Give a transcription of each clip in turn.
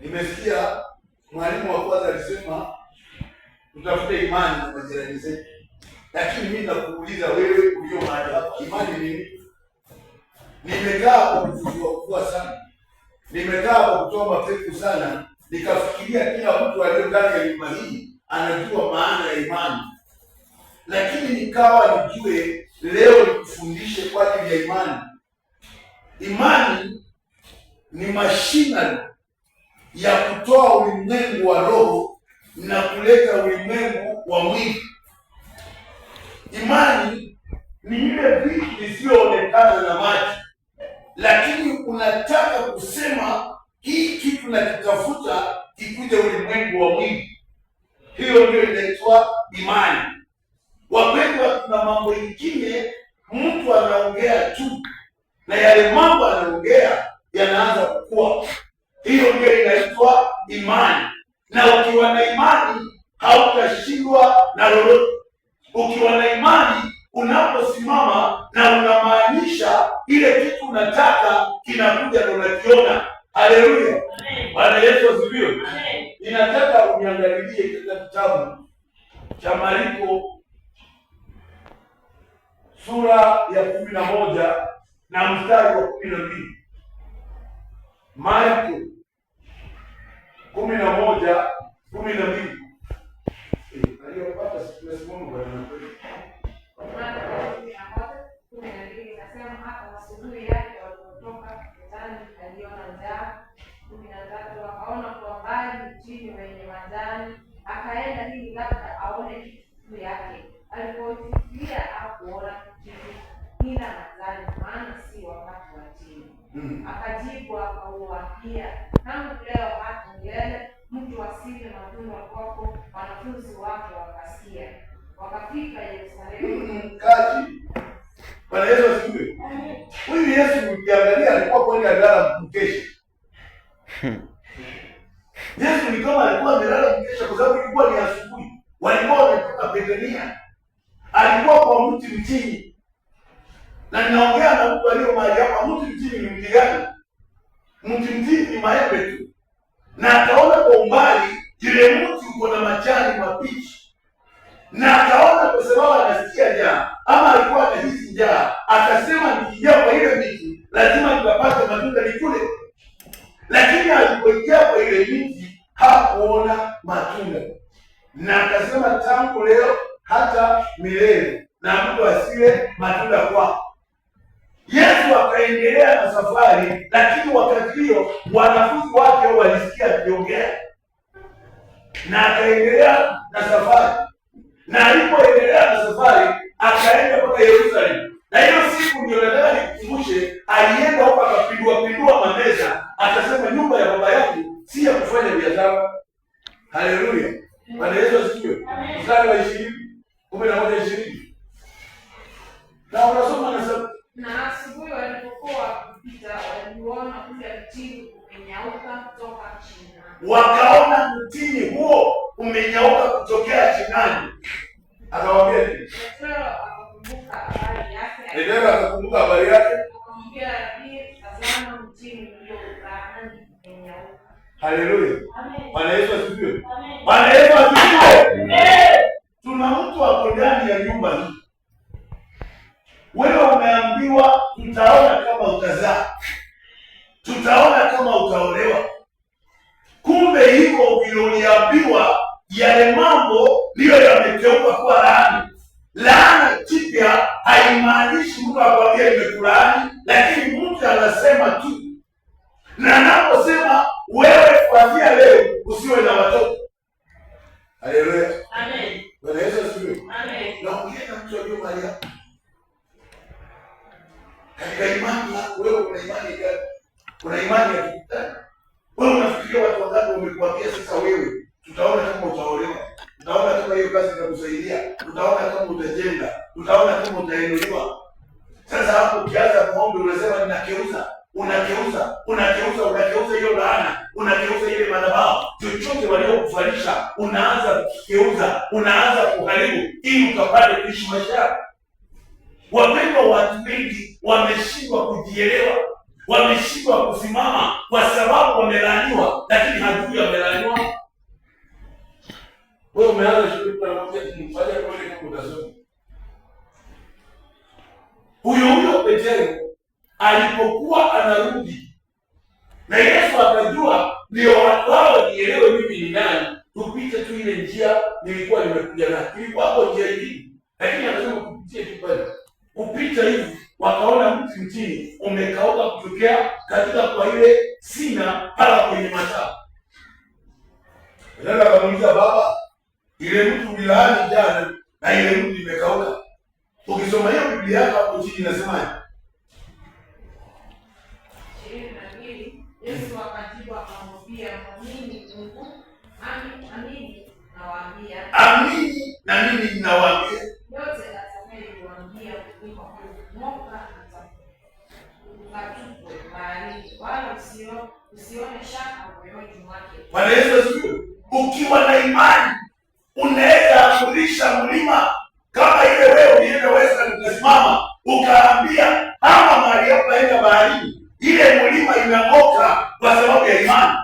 Nimesikia mwalimu wa kwanza alisema tutafute imani na majirani zetu, lakini mimi nakuuliza wewe ulio mahali hapa, imani ni nini? Nimekaa kwa kujua sana, nimekaa kwa kutoa mapepo sana, nikafikiria kila mtu aliye ndani ya nyumba hii anajua maana ya imani, lakini nikawa nijue leo nikufundishe kwa ajili ya imani. Imani ni mashina ya kutoa ulimwengu wa roho na kuleta ulimwengu wa mwili. Imani ni ile vitu visiyoonekana na macho, lakini unataka kusema hii kitu nakitafuta kikuje ulimwengu wa mwili. Hiyo ndio inaitwa imani. Wapendwa, kuna mambo mengine mtu anaongea tu na yale mambo anaongea yanaanza kukua. Hiyo ndio inaitwa imani. Na ukiwa na imani hautashindwa na lolote. Ukiwa na imani, unaposimama na unamaanisha ile kitu unataka kinakuja na unakiona. Haleluya, Bwana Yesu asifiwe. Ninataka uniangalilie katika kitabu cha Marko sura ya 11 na mstari wa 12. Marko 11:12. Aliyopata siku Bwana nasema hata asubuhi yake walipotoka mezani aliona njaa. 13 akaona kwa mbali mtini wenye majani, akaenda ili labda aone kitu juu yake. Alipofikiria hakuona kitu ila majani, maana si wakati wa tini. Akajibu akauambia, tangu leo hata milele mtu asile matunda kwako. Wanafunzi wake wakasikia, wakafika Yerusalemu. Kaji. Bwana Yesu asifiwe. Huyu Yesu ukiangalia alikuwa kwenda kulala mkesha. Yesu ni kama alikuwa amelala mkesha kwa sababu ilikuwa ni asubuhi. Walikuwa wametoka Bethania. Alikuwa kwa mti mtini. Na ninaongea na mtu aliyo mahali hapa. Mti mtini ni mti gani? Mti mtini ni maembe tu. Na akaona kwa umbali ile mti uko na majani mabichi. Na akaona kwa sababu anasikia njaa ama alikuwa anahisi njaa, akasema nikiingia kwa ile miti lazima nitapata matunda nikule. Lakini alipoingia kwa ile miti hakuona matunda, na akasema tangu leo hata milele na mtu asile matunda kwako. Yesu akaendelea na safari, lakini wakati hiyo wanafunzi wake walisikia akiongea, na akaendelea na safari. Na alipoendelea na safari akaenda mpaka Yerusalemu. Na hiyo siku ndio nataka nikukumbushe, alienda huko akapindua mameza, akasema nyumba ya baba yangu si ya kufanya biashara. Haleluya, Bwana Yesu asifiwe. Mstari wa 11:20. Na unasoma na asubuhi walipokuwa wakipita waliona ule mtini umenyauka kutoka chinani. Wakaona mtini huo umenyauka kutokea chinani. Akawaambia nini? Petro akakumbuka habari yake. Petro akakumbuka habari yake. Akamwambia, Rabi, tazama mtini uliokaa umenyauka. Haleluya. Amen. Bwana Yesu asifiwe. Amen. Bwana Yesu asifiwe. Amen. Tuna mtu hapo ndani ya nyumba hii. Wewe umeambiwa tutaona kama utazaa. Tutaona kama utaolewa. Kumbe hivyo uliambiwa yale mambo ndiyo yamegeuka kuwa laana. Laana kipya haimaanishi mtu akwambia nimekulaani, lakini mtu anasema tu. Na anaposema wewe kuanzia leo usiwe na watoto. Haleluya. Amen. Bwana Yesu asifiwe. Amen. Naongea na mtu aliyo mahali hapa. Katika imani wewe una imani gani? Kuna imani ya kikutani. Wewe unafikiria watu wangapi wamekuambia sasa wewe tutaona kama utaolewa, tutaona kama hiyo kazi itakusaidia, tutaona kama utajenga, tutaona kama utainuliwa. Sasa hapo ukianza maombi unasema ninakeuza, unakeuza hiyo laana, unakeuza ile madhabahu, chochote waliokufalisha unaanza kukeuza, unaanza kuharibu ili ukapate kuishi maisha yako. Wapendwa, watu wengi wameshindwa kujielewa. wameshindwa kusimama kwa sababu wamelaaniwa, lakini hajui amelaaniwa. Wewe umeanza shule kwa namna kumfanya pole kama utasoma. Huyo Petero alipokuwa anarudi na Yesu akajua ndio watu hao nielewe mimi ni nani, tupite tu ile njia nilikuwa nimekuja nayo. Ilikuwa hapo njia hii, lakini anasema kupitia tu pale. Kupita hivi wakaona mti mtini umekauka kutokea katika kwa ile sina hala kwenye matawi. Ndio akamuuliza baba, ile mtu ulilaani jana na ile mtu imekauka. Ukisoma hiyo Biblia yako hapo chini inasemaje? Yesu akajibu akamwambia, amini Mungu, amini nawaambia. Amini na mimi ninawaambia. Yote atakayeniambia kuliko kumoka atatupwe baharini, wala usione shaka moyoni mwake. Bwana Yesu asifiwe. Ukiwa na imani unaweza amurisha mlima kama ile wewe uliweza kusimama ukaambia hapa mahali hapa enda baharini, ile mlima inang'oka kwa sababu ya imani.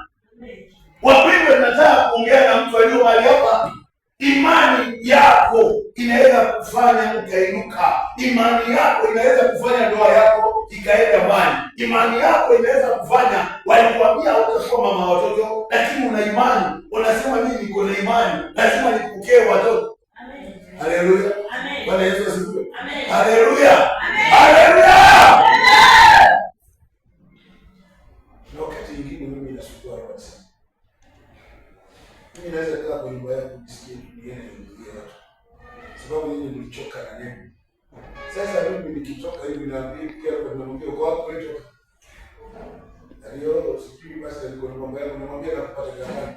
Wapendwa, nataka kuongea na mtu aliye mahali hapa. Imani yako inaweza kufanya ukainuka. Imani yako inaweza kufanya ndoa yako ikaenda mbali. Imani yako inaweza kufanya, walikwambia utakuwa mama watoto, lakini una imani, unasema mimi niko na imani, lazima nipokee watoto. Amen. Haleluya. Amen. Bwana Yesu asifiwe. Amen. Haleluya. Amen. Haleluya. Amen. Na wakati mwingine mimi nasukua watu. Mimi naweza kaa kwa nyumba yako nisikie niende niingie watu. Sababu mimi nilichoka na neno. Sasa mimi nikitoka hivi naambia pia kwa namwambia kwa hapo leo. Ndio sipii basi niko na mambo yangu namwambia nakupata gani.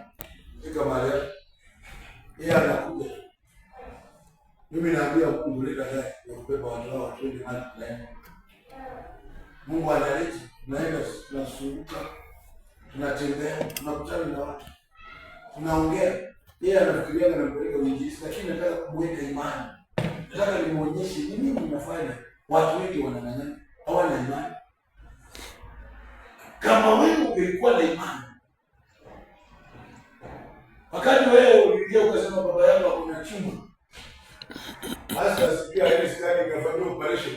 Fika mahali hapo. Yeye anakuja. Mimi naambia Mungu leta gari ya kubeba watu hao twende mahali fulani. Mungu analeta, tunaenda tunazunguka, tunatembea, tunakutana na watu. Tunaongea. Yeye anafikiria anampeleka uinjilisti, lakini nataka kumweka imani. Nataka nimuonyeshe ni nini ninafanya. Watu wengi wanang'ang'ana, hawana imani. Kama wewe ungekuwa na imani, wakati wewe uliingia ukasema baba yangu hakuna chuma, hasa sikia ile skani ikafanywa operation.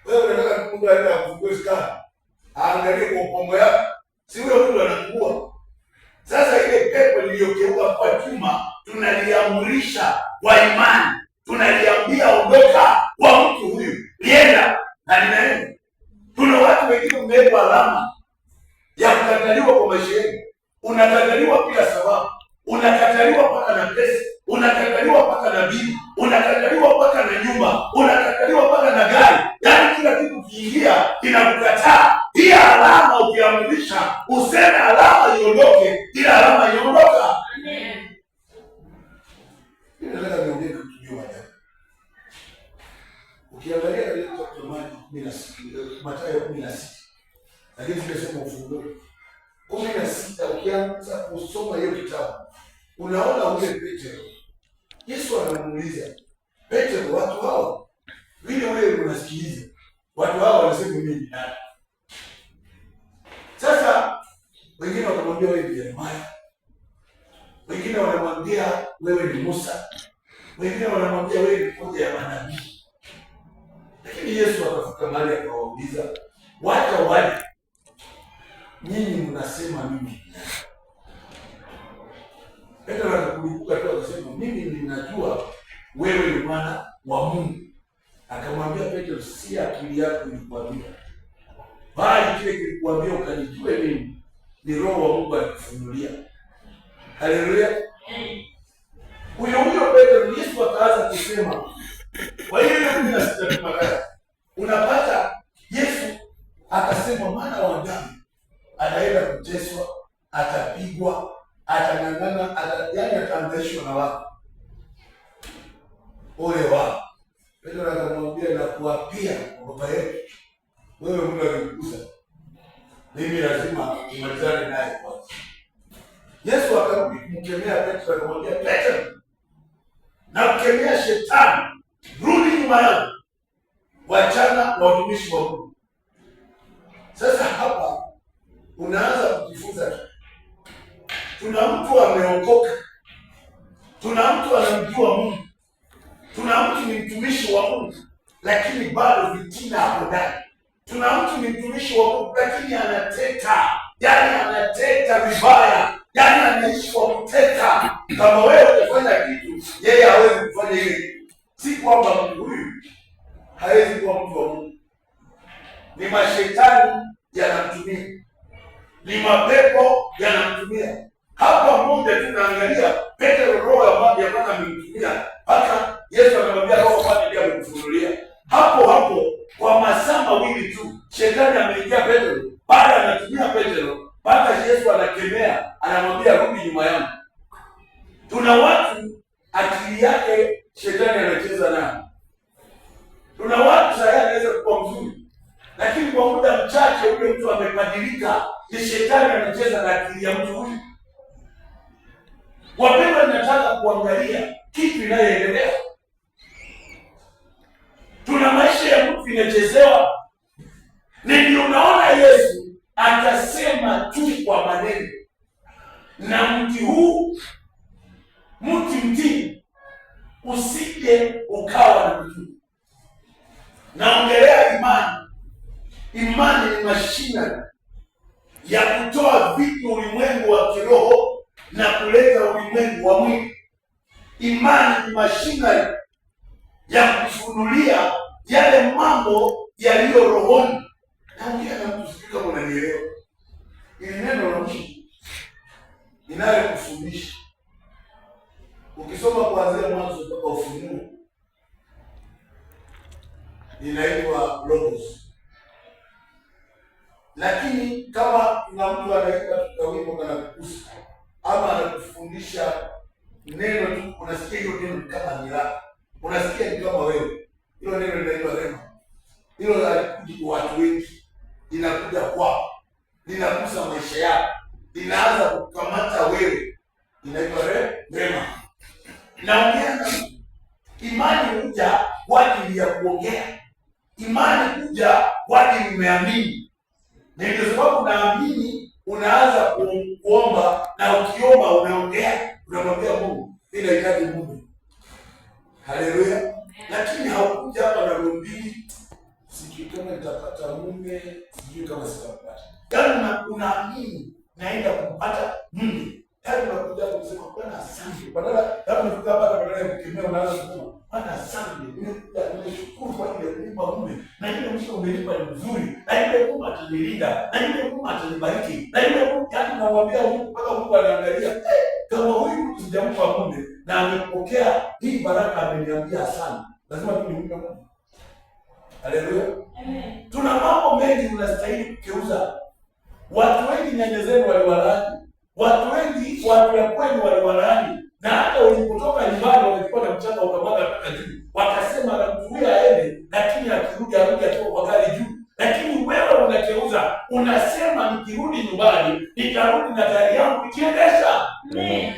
Wewe unataka Mungu aende akufungue skani, aangalie kwa pombo yako, si wewe mtu anakuua. Sasa ile pepo iliyogeuka kwa chuma tunaliamurisha kwa imani. Tunaliambia ondoka kwa mtu huyu, lienda na linaenda. Kuna watu wengine mmewekwa alama ya kukataliwa kwa maisha yenu. Unakataliwa bila sababu. Unakataliwa mpaka na pesa, unakataliwa mpaka na bibi, unakataliwa mpaka na nyumba, unakataliwa mpaka na gari. Yaani kila kitu kiingia kinakukataa. Hii alama ukiamurisha, useme alama iondoke, ila alama iondoka. Amen. Nataka niongee kitu kimoja hapa. Ukiangalia katika Mathayo 16, lakini tumesema ufunguo 16, ukianza kusoma hiyo kitabu unaona ule Petero. Yesu anamuuliza Petero, watu hao vile wewe unasikiliza, watu hao wanasema mimi ni nani? Sasa wengine wakamwambia wewe ni Yeremia, wengine wanamwambia wewe ni Musa, wengine wanamwambia wewe ni mmoja ya manabii. Lakini Yesu akafika mahali akawauliza, wacha wale, nyinyi mnasema mimi ni nani? Petro akakumbuka tu akasema, mimi ninajua wewe ni mwana wa Mungu. Akamwambia Petro, si akili yako ilikwambia, bali kile kilikuambia ukanijue mimi ni Roho wa Mungu alikufunulia. Haleluya. Huyo Petro Yesu akaanza kusema. Kwa hiyo mimi nasitaka unapata Yesu akasema mwana wa Adamu anaenda kuteswa, atapigwa, atang'ang'ana, yaani ataangaishwa na watu. Ole wao. Petro akamwambia na kuapia kwa baba yetu, wewe Mungu alikugusa, mimi lazima nimalizane naye kwanza. Yesu akarudi kumkemea Petro, akamwambia Petro, na kukemea shetani, rudi nyuma yangu, wachana na watumishi wa Mungu. Sasa hapa unaanza kujifunza. Tuna mtu ameokoka, tuna mtu anamjua Mungu, tuna mtu ni mtumishi wa Mungu, lakini bado vitina hapo ndani. Tuna mtu ni mtumishi wa Mungu, lakini anateta, yaani anateta vibaya, yaani anaishi kwa kuteta. Kama wewe utafanya kitu, yeye hawezi kufanya ile kitu. Si kwamba mtu huyu hawezi kuwa mtu wa Mungu, ni mashetani yanamtumia, ni mapepo yanamtumia. Hapa mmoja tunaangalia Petro, roho ya Bwana Bwana amemtumia mpaka Yesu anamwambia roho Bwana ndiye amekufunulia. Hapo kwa masaa mawili tu shetani ameingia Petro, baada anatumia Petro mpaka Yesu anakemea, anamwambia rudi nyuma yangu. Tuna watu akili yake shetani anacheza nayo. Tuna watu sasa anaweza kuwa mzuri, lakini kwa muda mchache yule mtu amebadilika, ni shetani anacheza na akili ya mtu huyu. Wapendwa, ninataka kuangalia kitu inayoendelea. Tuna maisha ya mtu inachezewa. Ndio unaona Yesu akasema tu kwa maneno, na mti huu, mti mtini, usije ukawa na matunda. Naongelea imani. Imani ni mashina ya kutoa vitu ulimwengu wa kiroho na kuleta ulimwengu wa mwili. Imani ni mashina ya kufunulia yale mambo yaliyo rohoni. Naongea na mtu, sijui kama unanielewa. Ili neno la Mungu inayokufundisha, ukisoma kuanzia Mwanzo mpaka Ufunuo, inaitwa Logos. Lakini kama kuna mtu anaita wimbo kana kukusa ama anakufundisha neno tu, unasikia hiyo neno kama ni lako, unasikia ni kama wewe, hilo neno linaitwa rema. Hilo halikuji kwa watu wengi, linakuja kwao, linagusa maisha yako, linaanza kukamata wewe, inaitwa rema. Naongea na mtu. Imani huja kwa ajili ya kuongea. Imani huja kwa ajili umeamini. Na ndio sababu naamini unaanza kuomba, na ukiomba unaongea, unamwambia Mungu, mimi nahitaji Mungu. Haleluya. Lakini haukuja hapa na rumbili, sijui kama nitapata mume, sijui kama sitapata. Yaani unaamini naenda kumpata Mungu. Yaani unakuja kusema Bwana asante. Badala kama unafika hapa badala ya kukemea, unaanza kusema Bwana asante. Nimeshukuru kwa ajili ya kunipa mume. Na yule mtu umenipa ni mzuri. Na yule Mungu atanilinda. Na yule Mungu atanibariki. Na yule Mungu, yaani unamwambia Mungu mpaka Mungu anaangalia. Kama huyu mtu sijampa mume na amepokea hii baraka, ameniambia sana, lazima tulimpe Mungu. Haleluya. Amen. Tuna mambo mengi tunastahili kugeuza. Watu wengi nyanya zenu waliwalaani. Watu wengi watu ya kwenu waliwalaani. Na hata ulipotoka nyumbani wakachukua na mchanga ukamwaga mpaka juu. Wakasema na mtu huyu aende, lakini akirudi arudi atoka kwa gari juu. Lakini wewe unakeuza, unasema nikirudi nyumbani nitarudi na gari yangu ikiendesha. Amen.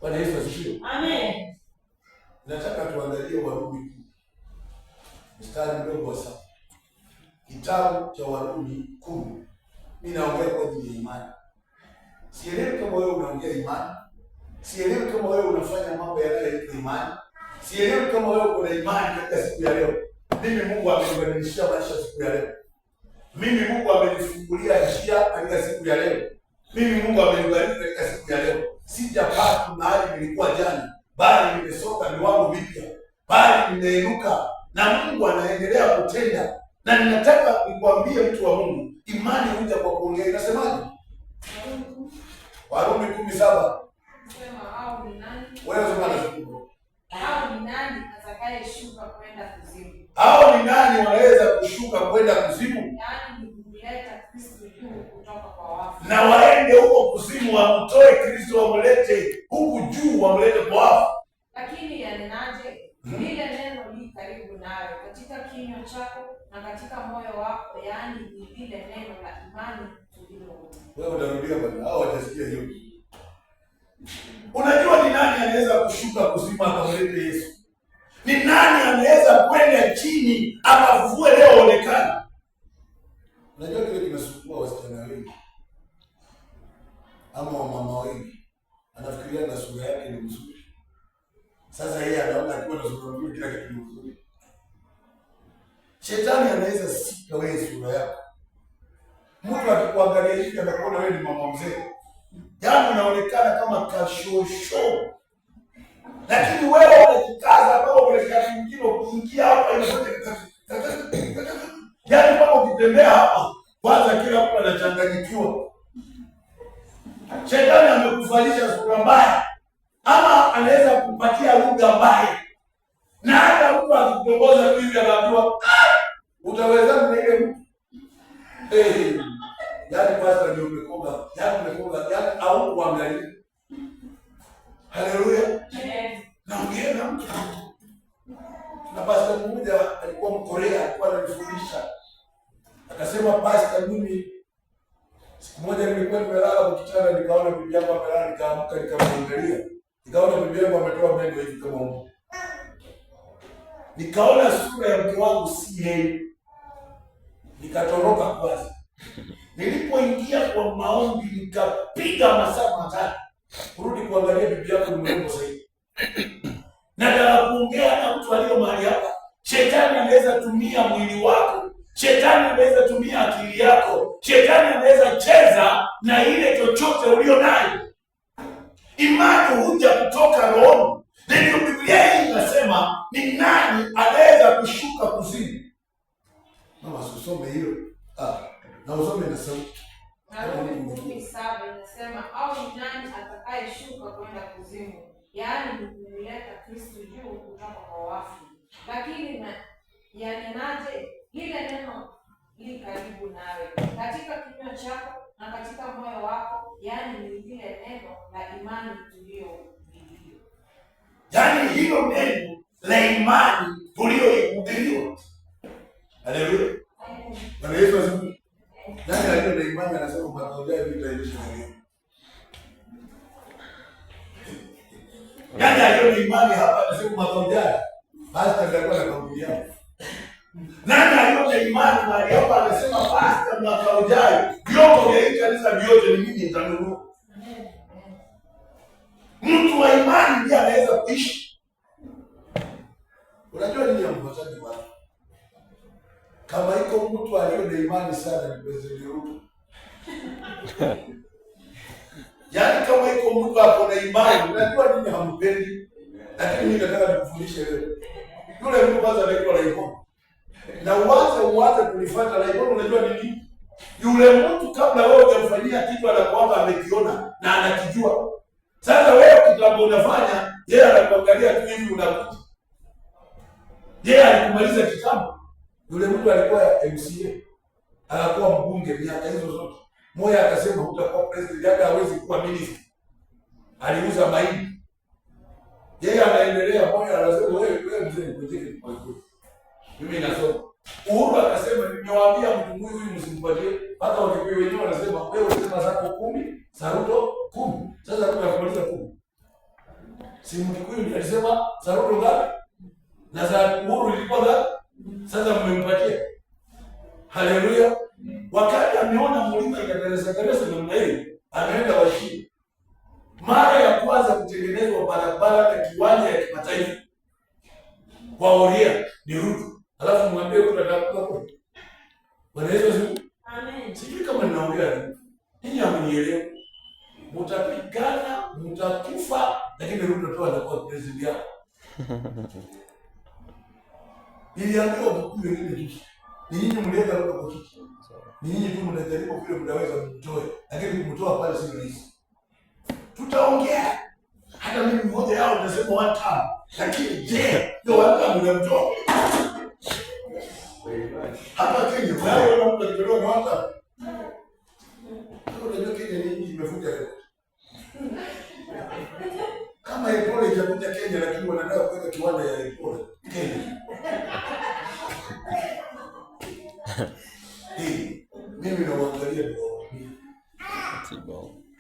Bwana Yesu asifiwe. Amen. Nataka tuangalie Warumi mstari mdogo wa 7. Kitabu cha Warumi 10. Mimi naongea kwa ajili ya imani. Sielewi kama wewe unaongea imani. Sielewi kama wewe unafanya mambo yanayoitwa imani. Sielewi kama wewe uko na imani katika siku ya leo. Mimi Mungu amenibadilishia maisha siku ya leo. Mimi Mungu amenifungulia njia katika siku ya leo. Mimi Mungu amenibariki katika siku ya leo. Sijapata mahali nilikuwa jana, bali nimesonga viwango vipya, bali nimeinuka, na Mungu anaendelea kutenda. Na ninataka nikwambie mtu wa Mungu, imani huja kwa kuongea. Inasemaje? Warumi 10:7. Sema au ni nani? Wewe sema na shukuru. Au ni nani atakayeshuka kwenda kuzimu? Au ni nani wanaweza kushuka kwenda kuzimu? Yaani kumleta Kristo juu kutoka kwa wafu. Na waende huko kuzimu wamtoe Kristo wamlete huku juu wamlete kwa wafu. Lakini yanenaje? Lile neno li karibu nawe, katika kinywa chako na katika moyo wako, yaani ni lile neno la imani tulilohubiri. Wewe utarudia bwana, hao watasikia hiyo. Unajua ni nani anaweza kushuka kuzimu akamlete Yesu? Ni nani anaweza kwenda chini akavue leo onekana? Unajua kile inasumbua wasichana wengi ama wamama wengi, anafikiria na sura yake ni mzuri. Sasa yeye anaona akiwa na sura nzuri kila kitu ni mzuri. Shetani anaweza sika wewe sura yako. Mtu akikuangalia hivi anakuona wewe ni mama mzee, yaani unaonekana kama kashosho, lakini wewe unajikaza kama unataka mwingine kuingia hapa inapote, yaani kama ukitembea hapa kwanza kila mtu anachanganyikiwa. Shetani amekufanyisha sura mbaya, ama anaweza kupatia lugha mbaya, na hata mtu akikutongoza tu hivi anaambiwa utaweza na ile mtu yaani kwanza ndio umekoga, yaani au kuangalia. Haleluya. Naongea na mtu. Na pastor mmoja alikuwa Mkorea, alikuwa ananifundisha. Akasema, pastor, mimi siku moja nilikuwa nimelala kwa kitanda, nikaona bibi yangu amelala, nikaamka nikamwangalia. Nikaona bibi yangu ametoa meno hivi kama huko. Nikaona sura ya mke wangu si yeye. Nikatoroka kwanza. Nilipoingia kwa maombi nikapiga masaa matatu kurudi kuangalia bibi yangu ni mrembo zaidi. Nataka kuongea na mtu aliyo mahali hapa. Shetani anaweza tumia mwili wako. Shetani anaweza tumia akili yako. Shetani anaweza cheza na ile chochote ulio nayo. Imani huja kutoka rohoni. Ndio Biblia hii inasema ni nani anaweza kushuka kuzimu. Mama usome hilo. Na usome na sauti. Warumi 10:7 inasema, au ni nani atakayeshuka kwenda kuzimu? Yaani ni kumleta Kristo juu kutoka kwa wafu. Lakini na yanenaje? Lile neno li karibu nawe, katika kinywa chako na katika moyo wako, yaani ni lile neno la imani tuliyohubiriwa. Yaani hilo neno la imani tuliyohubiriwa. Haleluya. Bwana Yesu asifiwe. Nani aliyo na imani anasema mwaka ujao nitaendesha gari? Nani aliyo na imani hapa anasema mwaka ujao basi tutakuwa na kampuni yao? Nani aliyo na imani mahali hapa anasema basi mwaka ujao vyombo vya hii kanisa vyote ni mimi nitanunua? Mtu wa imani ndiye anaweza kuishi. Unajua nini ambacho watu kama iko mtu aliyo na imani sana ni President Ruto. Yaani kama iko mtu hapo na imani, unajua nini hampendi? Lakini mimi nataka nikufundishe leo. Yule mtu kwanza anaitwa Raymond. Na uanze kulifuata Raymond, unajua nini? Yule mtu kabla wewe hujamfanyia kitu anakuanga amekiona na anakijua. Sasa wewe kitu ambacho unafanya, yeye anakuangalia tu hivi unakuja. Yeye alikumaliza kitambo. Yule mtu alikuwa MCA, akakuwa mbunge miaka hizo zote. Moya akasema hutakuwa president, yake hawezi kuwa minister. Aliuza mahindi. Yeye anaendelea, Moya anasema wewe mzee ngoje kwa kweli. Mimi nasoma. Uhuru akasema nimewaambia mtu huyu msimpatie, hata wakipewa wenyewe wanasema wewe unasema zako 10, Saruto 10. Sasa tunakumaliza 10. Si Mkikuyu alisema Saruto ngapi? Na za Uhuru ilikuwa ngapi? Sasa mmempatia. Haleluya. Wakati ameona mlima inateresa namna hiyo, ameenda Washii. Mara ya kwanza kutengenezwa barabara na kiwanja ya kimataifa kwa Oria ni Ruto. Alafu mwambie Ruto atakuwa kwa. Bwana Yesu asifiwe. Amen. Sijui kama ninaongea nini amenielewa. Mtapigana, mtakufa, lakini Ruto tu atakuwa president yako. Niliambiwa mkuu wengine tu. Ni nyinyi mlienda Ruto kwa kiti. Ni nyinyi tu mnajaribu vile mnaweza kumtoa, lakini kumtoa pale si rahisi. Tutaongea. Hata mimi mmoja yao nasema one time. Lakini je, ndio watu mnamtoa? Hapa Kenya, wao wanaomba kidogo na hata. Unajua Kenya ni nchi imefuja leo. Kama Ebola itakuja Kenya lakini wanataka kuweka kiwanda ya Ebola Kenya. Mimi naangalia ndio.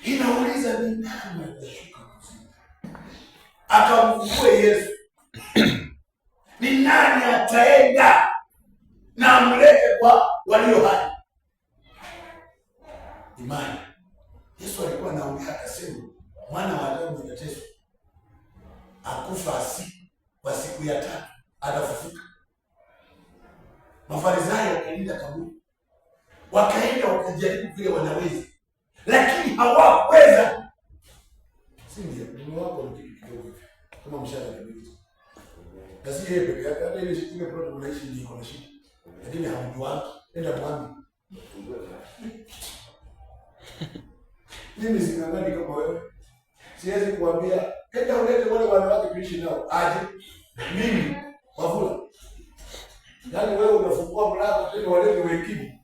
Inauliza ni nani atashuka kuzimu? Akamfufue Yesu. Ni nani ataenda na amlete kwa walio hai? imani. Yesu alikuwa anaongea akasema, mwana wa Adamu atateswa, akufa kwa siku ya 3 atafufuka. Mafarisayo wakaenda kaburi, wakaenda wakajaribu vile wanaweza, lakini hawakuweza. Si ndio wako kidogo kama mshahara kabisa. Kasi yeye peke yake, hata ile shida kwa unaishi ndio iko na shida. Lakini hamjuani, enda mwambi. Mimi singangani kama wewe. Siwezi kuambia enda ulete wale wanawake kuishi nao. Aje. Mimi wavula. Yaani wewe unafungua mlango tena walete wengine.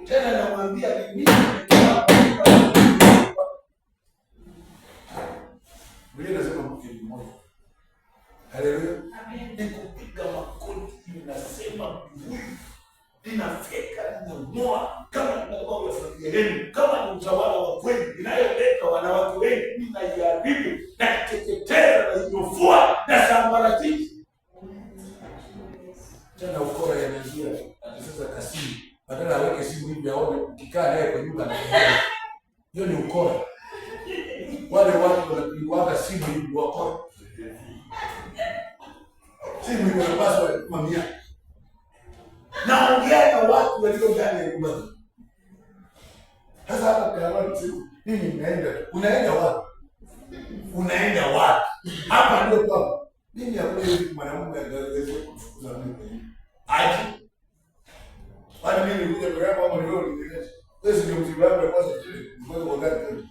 Tena namwambia ni mimi. Biblia inasema mkeni mmoja. Haleluya. Amen. Nikupiga makoti ninasema huyu ninafeka ninamoa kama ninakuwa familia yenu, kama ni utawala wa kweli inayoleta wanawake wengi, ninaiharibu na kuteketeza na kunyofua na sambaratisha. Tena ukora yanaingia sasa kasini, badala aweke simu hivi aone ukikaa naye kwa nyumba na hiyo ni ukora. Wale watu wanapigwa simu hivi wakora. Simu hiyo inapaswa mamia. Naongea na watu walio ndani ya nyumba. Sasa hapa kwa simu mimi ninaenda. Unaenda wapi? Unaenda wapi? Hapa ndio kwa mimi hakuna hivi mwanamume angeweza kufukuza mimi. Aje. Bali mimi nikuja kwa hapo kama leo nilete. Wewe ndio mzigo wako kwanza kile. Ngoja uangalie.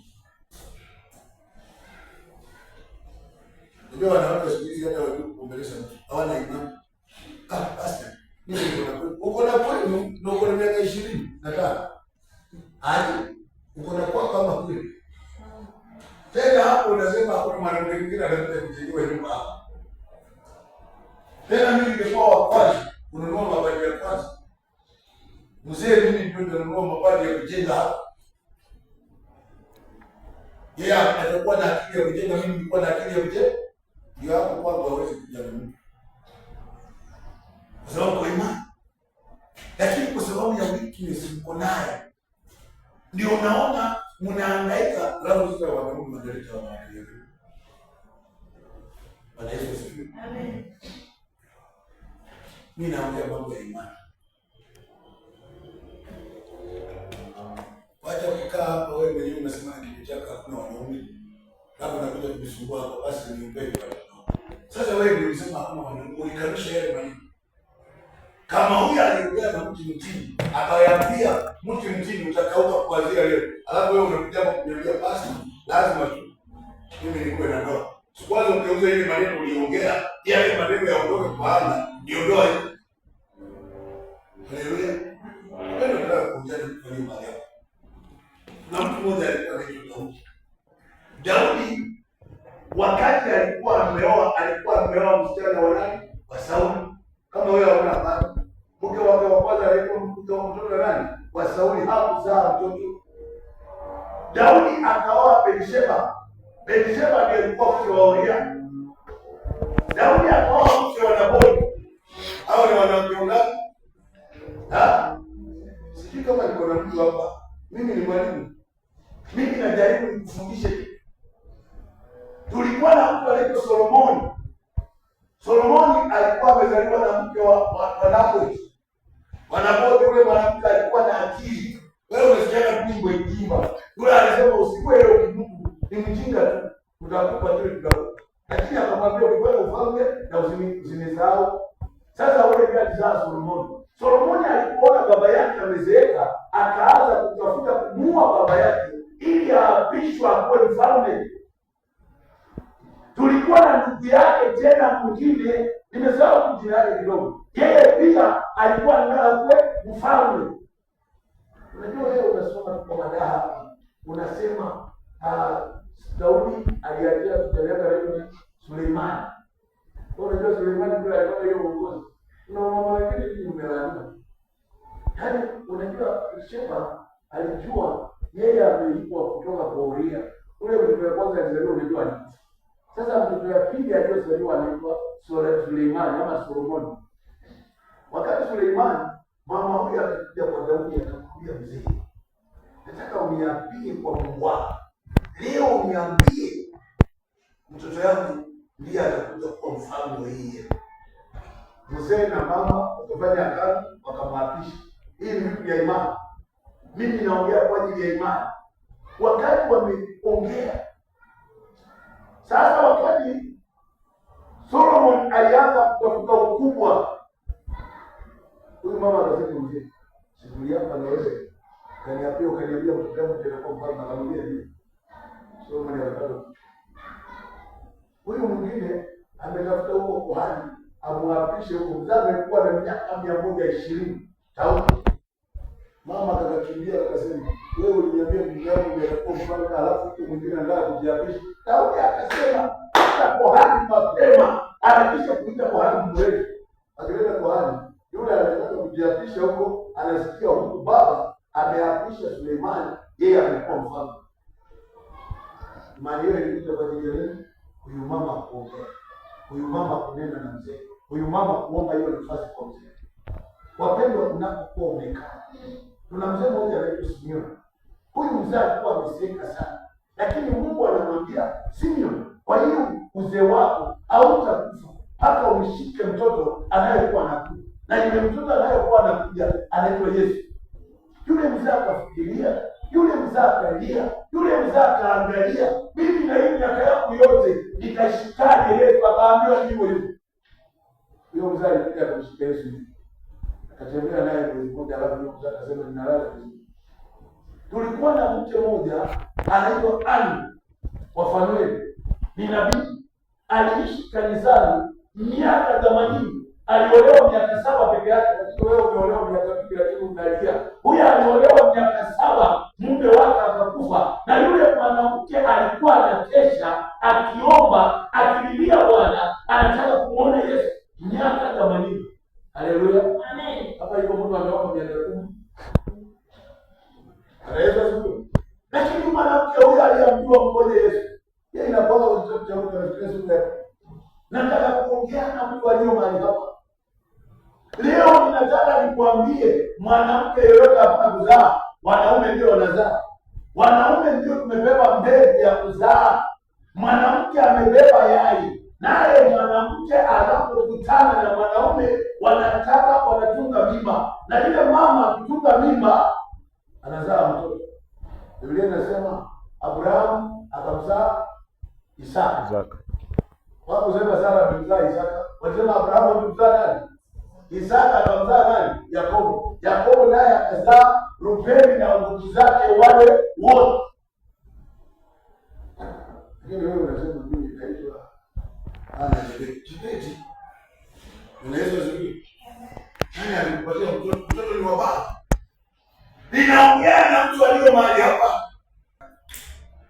Ndio wanaona siku hizi hata wajua kuongelesha mtu. Hawana imani. Basi. Mimi uko na kweli uko na miaka 20 na tano. Aje. Uko na kwa kama kweli. Tena hapo unasema hakuna mwanamke mwingine anaweza kujenga nyumba hapa. Tena mimi ningekuwa wa kwanza kununua mabati ya kwanza. Mzee mimi ndio ninunua mabati ya kujenga hapa. Yeye atakuwa na akili ya kujenga, mimi nilikuwa na akili ya kujenga. Ndio hapo kwanza hawezi kujenga mimi. Kwa sababu kwa imani. Lakini kwa sababu ya weakness mko nayo, ndio unaona mnahangaika lao sasa wanaume wanaleta wanawake. Bwana Yesu asifiwe. Amen. Mimi naongea mambo ya imani. Wacha kukaa hapa wewe mwenyewe unasema kitu chako hakuna wanaume. Labda unakuja kunisumbua hapa basi ni mbele kwa. Sasa wewe ndio unasema hakuna wanaume, ulikarusha yale maneno. Kama huyu aliongea na mtu mtini, akawaambia mtu mtini utakauka kuanzia leo. Alafu wewe unakuja kuniambia basi lazima tu mimi nikuwe na ndoa. Kwanza ungeuza ile maneno uliongea, yale maneno yaondoke kwa ana, ndio ndoa hiyo. Haleluya. Wewe unataka kuongea kwa nini mahali hapo? Na mtu mmoja alikuwa anaitwa Daudi. Daudi wakati alikuwa ameoa msichana wa nani? Wa Sauli. Kama wewe hauna habari. Mke wake wa kwanza alikuwa mtoto nani? Wa Sauli, hakuzaa mtoto. Daudi akaoa Bathsheba. Bathsheba ndiye alikuwa mke wa Uria. Daudi akaoa mke wa Naboti. Hao ni wanawake wangapi? Sijui kama niko na mtu hapa. Mimi ni mwalimu. Mimi najaribu nikufundishe. Tulikuwa na mtu anaitwa Solomoni. Solomoni alikuwa amezaliwa na mke wa Naboti. Naboti yule mwanamke alikuwa na akili. Wewe unasikia kuimba ikimba. Yule alisema usikuwe leo kiduku, ni mjinga tu. Utakupa tu kidogo. Lakini akamwambia ukweli ufalme na usinisahau. Sasa wewe ndiye alizaa Solomoni. Solomoni alipoona baba yake amezeeka, akaanza kutafuta kumuua baba yake ili aapishwe akuwe mfalme. Tulikuwa na ndugu yake tena mwingine, nimesahau jina lake kidogo. Yeye pia alikuwa anataka mfalme. Unajua wewe unasoma kwa madaha, unasema Daudi aliatia kupeleka leo Suleimani. Unajua Suleimani ndiye alikuwa yeye uongozi. Na mama wengine ni mmelana. Yaani unajua Sheba alijua yeye ameitwa kutoka kwa Uria. Ule mtoto wa kwanza alizaliwa unajua nini? Sasa mtoto wa pili aliyezaliwa anaitwa Suleimani ama Solomoni. Wakati Suleimani mama huyu akaja kwa Daudi akamwambia mzee, nataka uniapie kwa Mungu wako. Leo uniambie mtoto yangu ndiye atakuja kuwa mfalme wa hii. Mzee na mama wakafanya agano, wakamwapisha. Hii ni vitu vya imani. Mimi naongea kwa ajili ya imani. Wakati wameongea sasa, wakati Solomon alianza kutafuta ukubwa, huyu mama akasema, mzee, shughuli hapa na wewe kaniapia, ukaniambia mtoto wangu tena kwa mfalme. Akamwambia nini? Solomon akataka. Huyu mwingine ametafuta huko kuhani amwapishe huko. Mzee alikuwa na miaka 120 tauti. Mama akakimbia akasema, wewe uliniambia mimi yangu nitakuwa mfalme, alafu mtu mwingine anataka kujiapisha. Daudi akasema, hata kuhani mapema anakisha kuita kuhani mrefu. Akileta kuhani yule anataka kujiapisha huko, anasikia huko baba ameapisha Suleimani, yeye amekuwa mfalme. Imani hiyo ilikuja kwa ajili ya nini? Huyu mama kuongea, huyu mama kunena na mzee, huyu mama kuomba hiyo nafasi kwa mzee. Wapendwa, unapokuwa umekaa, tuna mzee mmoja anaitwa Simeoni. Huyu mzee alikuwa amezeeka sana, lakini Mungu anamwambia Simeoni, kwa hiyo uzee wako hautakufa mpaka umshike mtoto anayekuwa anakuja, na yule mtoto anayekuwa anakuja anaitwa Yesu. Yule mzee akafikiria, yule mzee akalia, yule mzee akaangalia, mimi na hii miaka yangu yote nikashikaje Yesu? Akaambiwa hivyo hivyo. Huyo mzee alikuja akamshika Yesu, akatembea naye mwezi mmoja, alafu huyo mzee akasema ninalala vizuri. Tulikuwa na mke mmoja anaitwa Ana wa Fanueli, ni nabii, aliishi kanisani miaka 80, aliolewa miaka 7 peke yake. Lakini wewe umeolewa miaka 2 lakini unalia. Huyu aliolewa miaka 7, mume wake akakufa, na yule mwanamke alikuwa anakesha akiomba, akililia Bwana, anataka kumuona Yesu miaka 80. Haleluya, amen. Hapa yuko mtu ameomba miaka 10. Anaweza sio? Lakini mwanamke huyu aliambiwa mmoja Yesu. Yeye inapoa utoto cha Yesu leo. Nataka kuongea na mtu aliyo mahali hapa. Leo ninataka nikwambie, mwanamke yeyote hapana kuzaa, wanaume ndio wanazaa. Wanaume ndio tumebeba mbegu ya kuzaa. Mwanamke amebeba yai. Naye mwanamke anapokutana na mwanaume wanatunga mimba. Na ile mama akitunga mimba anazaa mtoto. Biblia inasema Abrahamu akamzaa Isaka. Wao sema Sara alimzaa Isaka. Walisema Abrahamu alimzaa nani? Isaka akamzaa nani? Yakobo. Yakobo naye akazaa Rubeni na ndugu zake wale wote. Lakini wewe unasema mimi kaitwa ana Jebeti. Unaweza zuri. Nani alikupatia mtoto? Mtoto ni wa baba. Ninaongea na mtu aliyo mahali hapa.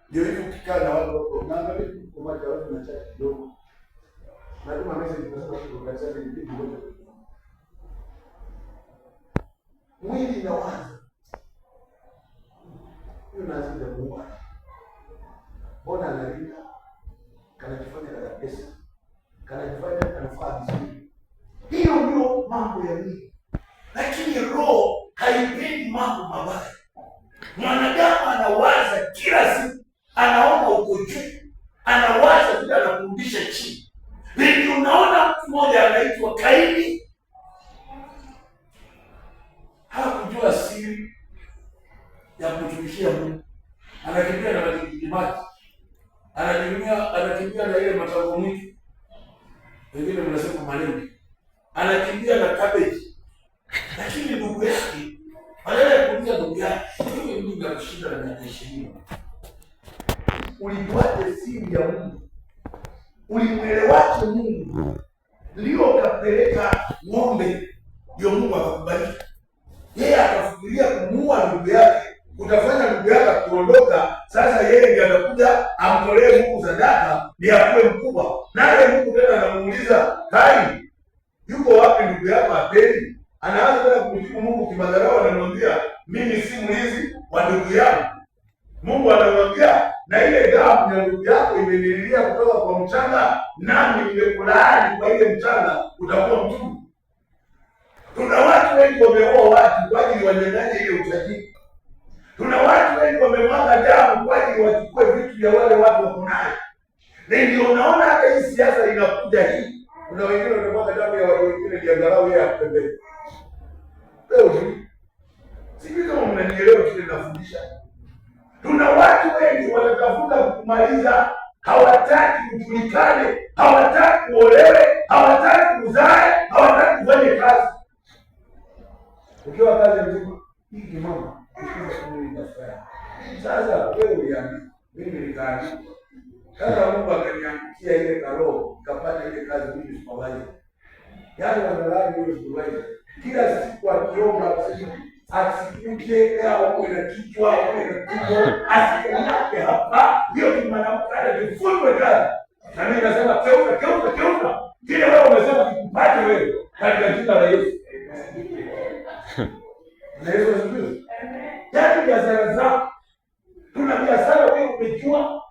Ndio hivyo ukikaa na watu wako, naangalia kwa macho watu na chat kidogo. Na kama message tunasema kwa chat ni kitu moja. Mwili inaanza. Hiyo nazidi kuua. Bona analinda, kanajifanya kana pesa. Kanajifanya kanafaa vizuri. Hiyo ndio mambo ya mwili. Lakini roho haipendi mambo mabaya. Mwanadamu anawaza kila siku, anaona uko juu, anawaza vile anakurudisha chini. Ndio unaona mtu mmoja anaitwa Kaini, hakujua siri ya kutumishia Mungu. Anakimbia na matikiti maji, anakimbia na ile matango mwiki, wengine mnasema malenge, anakimbia na cabbage. Lakini ndugu yake badala ya kuuliza ndugu yake, wewe ndugu akushinda na miaka 20, ulijuaje siri ya Mungu? Ulimwelewaje Mungu? Ndio kapeleka ng'ombe, ndio Mungu akakubariki. Yeye akafikiria kumuua ndugu yake, utafanya ndugu yake kuondoka. Sasa yeye ndiye atakuja amtolee Mungu sadaka, ndiye akuwe mkubwa. Naye Mungu tena anamuuliza, Kaini, yuko wapi ndugu yako Abeli? Anaanza tena kumjibu Mungu kimadharau, anamwambia mimi si mlinzi wa ndugu yangu. Mungu anamwambia na ile damu ya ndugu yako imenililia kutoka kwa mchanga, nami nimekulaani kwa ile mchanga, utakuwa mtupu. Tuna watu wengi wameoa watu kwa ajili wanyang'anye ile utajiri. Tuna watu wengi wameoa ya wale watu wako nayo. Na ndio unaona hata hii siasa inakuja hii. Kuna wengine wanamwaga damu ya watu wengine ndio angalau yeye atembee. Leo sijui kama mnanielewa kile ninafundisha. Tuna watu wengi wanatafuta kumaliza, hawataki kujulikane, hawataki kuolewe, hawataki kuzae, hawataki kufanya kazi. Ukiwa kazi mzima, hii mama, sasa wewe uliambia, mimi nikaani. Sasa Mungu akaniangukia ile karo, nikapata ile kazi mimi supervisor. Yaani wanalani yule supervisor. Kila siku akiomba asikuke au na kichwa au na tumbo, asikanyape hapa, hiyo ni mwanamke anajifungwa kazi. Na mimi nasema keuka. Kile wewe umesema kikupate wewe katika jina la Yesu. Na Yesu asifiwe. Yaani biashara zako. Tuna biashara wewe umejua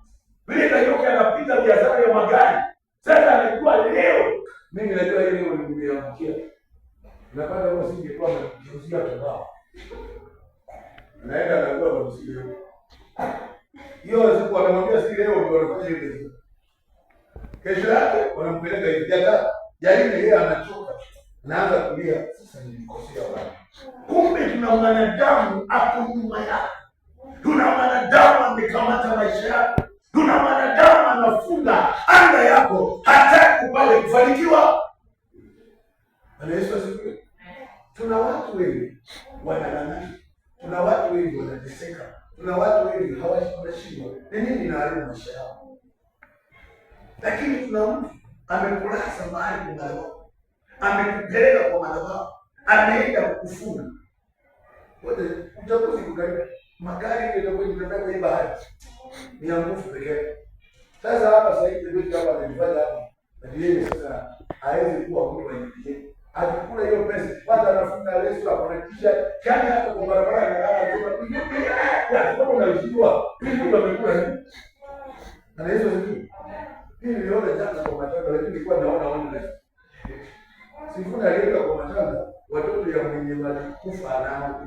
vile Kayoke anapita biashara ya magari. Sasa anajua leo. Mimi najua ile leo nimeamkia. Napata wewe usingekuwa mjuzia tobao. Naenda na kwa msio. Hiyo siku anamwambia si leo ndio anafanya hiyo. Kesho yake wanampeleka hivi jaribu yeye anachoka. Naanza kulia sasa nilikosea wapi? Kumbe tuna mwanadamu hapo nyuma yako. Tuna mwanadamu amekamata maisha yako. Tuna mwanadamu anafunga anga yako, hataki kubali kufanikiwa. Bwana Yesu asifiwe. Tuna watu wengi wanalalamika. Tuna watu wengi wanateseka. Tuna watu wengi hawashindwa. Ni nini inaharibu maisha yao? Lakini tuna mtu amekulasa mahali kunalo. Amekupeleka kwa madhabahu. Ameenda kukufunga. Wote utakuzi kukaribu. Magari ndio yatakuwa yanataka hii bahari. Ni ya nguvu pekee. Sasa hapa sasa hivi ndio hapa anajifanya hapa. Ndiye sasa hawezi kuwa mtu wa nje. Akikula hiyo pesa, kwanza anafunga leso anakurejesha kani hata kwa barabara analala tu. Ya kama unajua, hivi ndio amekula nini? Na hizo zitu. Mimi niliona jana kwa matanga lakini nilikuwa naona online. Sifuna alienda kwa matanga, watoto ya mwenye mali kufa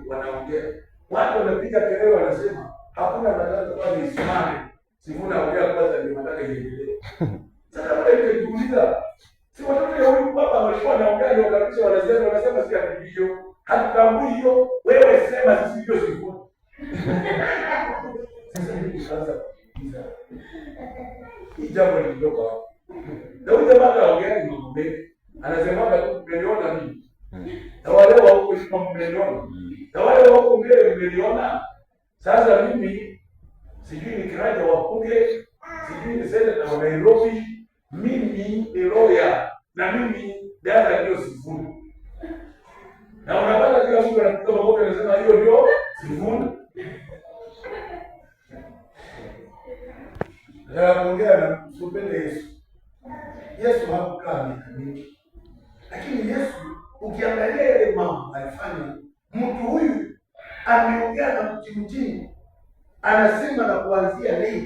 wanaongea. Watu wanapiga kelele wanasema hakuna matanga kwani isimame. Sifuna ongea kwanza ndio matanga iendelee. Sasa wewe unajiuliza, si watoto ya huyu baba walikuwa wanaongea ndio kabisa wanasema si hiyo. Hatutambui hiyo. Wewe sema sisi ndio sifuna. Sasa hivi sasa hii jambo lilitoka wapi? Na huyu jamaa anaongea ni mambo mengi. Anasema tu mmeliona mimi. Na wale wa huko kama mmeliona. Na wale wa huko mbele mmeliona. Sasa mimi sijui ni kiraja wa bunge, sijui ni seneta wa Nairobi, mimi ni lawyer na mimi dada ndio sifuni. Na unapata kila mtu anakuta mambo anasema hiyo ndio sifuni. Na kuongea na kusubiri Yesu. Yesu hakukaa miaka mingi. Lakini Yesu ukiangalia ile mambo alifanya, mtu huyu ameongea na mtimtini. Anasema na kuanzia leo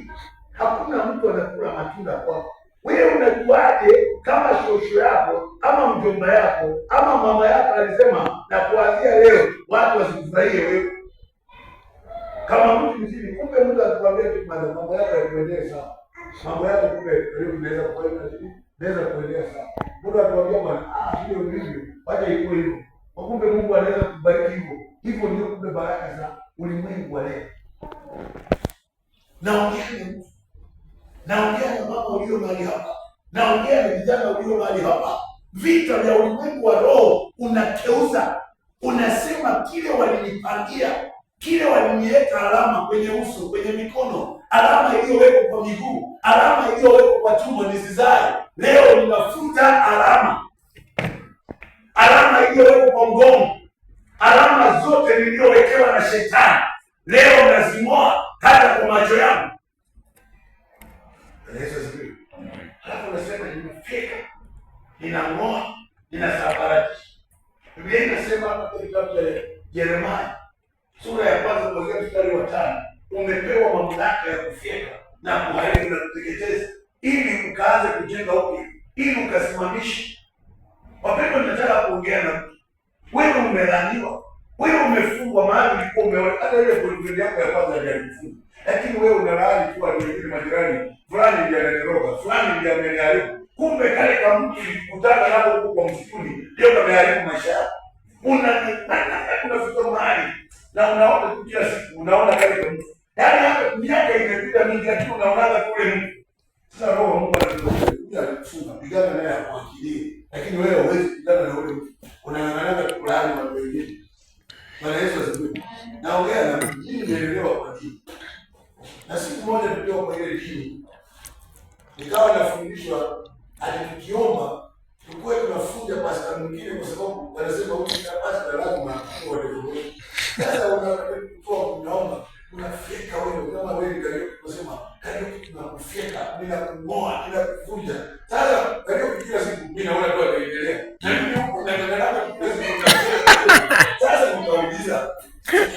hakuna mtu anakula matunda kwako. Wewe unajuaje kama shosho yako ama mjomba yako ama mama yako alisema na kuanzia leo watu wasikufurahie wewe? Kama mtu mzima, kumbe mtu akikwambia tu mambo yako yakuendee sawa. Mambo yako kumbe leo unaweza kuona nini? Naweza kuendea sawa. Mungu atuambia bwana, hiyo ndivyo. Wacha iko hivyo. Kumbe Mungu anaweza kubariki hivyo. Hivyo ndio kumbe baraka za ulimwengu wa leo. Naongea na mama ulio mahali hapa. Naongea na vijana ulio mahali hapa. Vita vya ulimwengu wa roho unakeuza. Unasema kile walinipangia, kile waliniweka alama kwenye uso, kwenye mikono, alama iliyowekwa kwa miguu, alama iliyowekwa kwa tumbo nisizae. Leo ninafuta alama. Alama iliyowekwa kwa mgongo, alama zote niliyowekewa na shetani. Leo nazimoa hata kwa macho yangu. Yesu asifiwe. Hapo nasema nimefika. Ninang'oa, ninasabaratisha. Biblia inasema hapa katika kitabu cha Yeremia sura ya kwanza kuanzia mstari wa 5, umepewa mamlaka ya kufyeka na kuharibu na kuteketeza ili ukaanze kujenga upya, ili ukasimamishe. Wapendwa, ninataka kuongea na mtu. Wewe umelaaniwa. Wewe umefungwa mahali ulikuwa umeona, hata ile boyfriend yako ya kwanza hajalifunga. Lakini wewe unalaani tu watu wengine majirani, fulani ndiye ananiroga, fulani ndiye ameniharibu. Kumbe kale kama mtu ulikutana nao huko kwa msituni, ndio kameharibu maisha yako. Unafika mahali na unaona tu kila siku, unaona kale kama mtu. Yaani hata miaka imepita mingi lakini unaonaga kule mtu. Sasa roho Mungu anakufunga, pigana naye akuachilie. Lakini wewe huwezi kupigana na yule mtu. Unang'ang'ana kulaani watu wengine. Bwana Yesu asifiwe. Naongea na mimi nimeelewa kwa dini. Na siku moja tukiwa kwa ile dini, nikawa nafundishwa hadi tukiomba tulikuwa tunafunja pasta mwingine kwa sababu wanasema huyu ni pasta lazima awe ndio. Sasa unapokuwa unaomba unafika wewe kama wewe ndio unasema karibu tunakufika bila kungoa bila kuvunja. Sasa karibu kila siku mimi naona tu anaendelea. Na mimi huko naendelea sasa nikauliza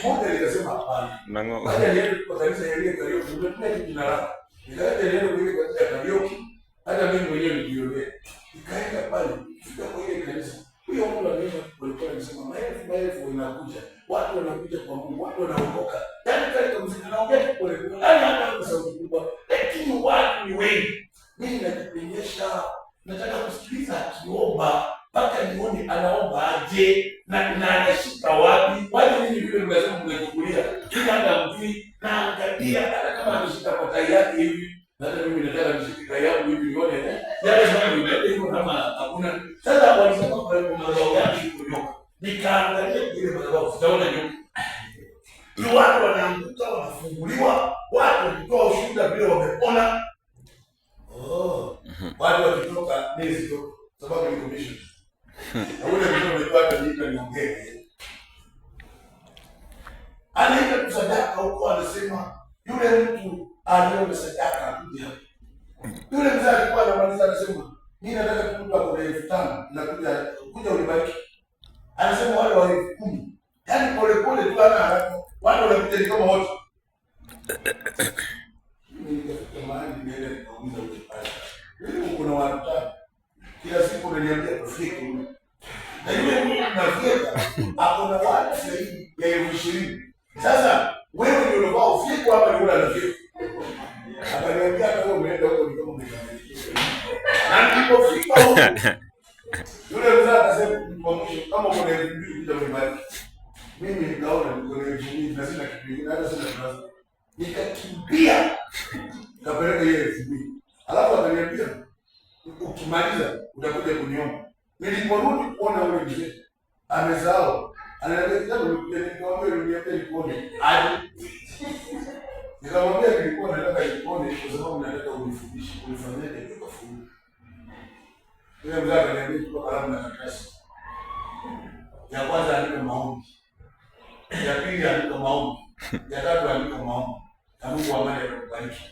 mmoja nikasema hapana. Baada ya kwa kanisa ile karibu tumetumia jina lako. Nikaenda leo kule kwa karaoke. Hata mimi mwenyewe nilionea. Nikaenda pale, fika kwa ile kanisa. Huyo mtu alikuwa anasema maelfu inakuja. Watu wanakuja kwa Mungu, watu wanaokoka. Yaani kale kama mziki naongea pole pole. Yaani hata kwa sauti kubwa. Lakini watu ni wengi. Mimi najipenyesha, nataka kusikiliza akiomba, mpaka nione anaomba aje na anashika wapi. Wale nini vile mnasema mnachukulia. Kila mtu naangalia hata kama ameshika kwa tai yake hivi. Hata mimi nataka nishike tai yangu hivi nione. Yale sana ndio hivyo kama hakuna. Sasa walisema kwa mazao yake kunyoka. Nikaangalia ile mazao sitaona nyoka. Ni watu wanaanguka wanafunguliwa, watu wakitoa ushuhuda vile wamepona. Watu wakitoka nezi sababu ni commission. Na ule mtu amepata jina niongee. Anaenda kusadaka huko anasema yule mtu aliomba sadaka akuja. Yule mzee alikuwa anamaliza anasema mimi nataka kukupa kwa 5,000 na kuja unibariki. Anasema wale wa 10,000. Yaani pole pole tu ana haraka. Watu wanakuja kama wote. Mimi nikafika mahali nimeenda nikauliza ule pale. Wewe kuna watu tano. Kila siku unaniambia kufika huko. Na yule mtu anafika hapo na watu zaidi ya 20,000. Sasa wewe ndio unafaa ufike hapa ni ule anafika. Akaniambia kama umeenda huko ni kama umekamilika. Na nilipofika huko yule mzee akasema kwa mwisho kama uko na 2,000 kuja unibariki. Mimi nikaona niko na 2,000 na sina kitu kingine hata sina pesa. Nikakimbia. Nikapeleka ile 2,000. Alafu akaniambia ukimaliza utakuja kuniomba. Niliporudi kuona yule mzee amezao. Ananiambia kitabu nikamwambia niambie nikuone. Hadi nikamwambia nilikuwa nataka nikuone kwa sababu nataka unifundishe unifanyaje kwa fungu. Yule mzee akaniambia chukua kalamu na karatasi. Ya kwanza andika maombi. Ya pili andika maombi. Ya tatu andika maombi. Na Mungu amani atakubariki.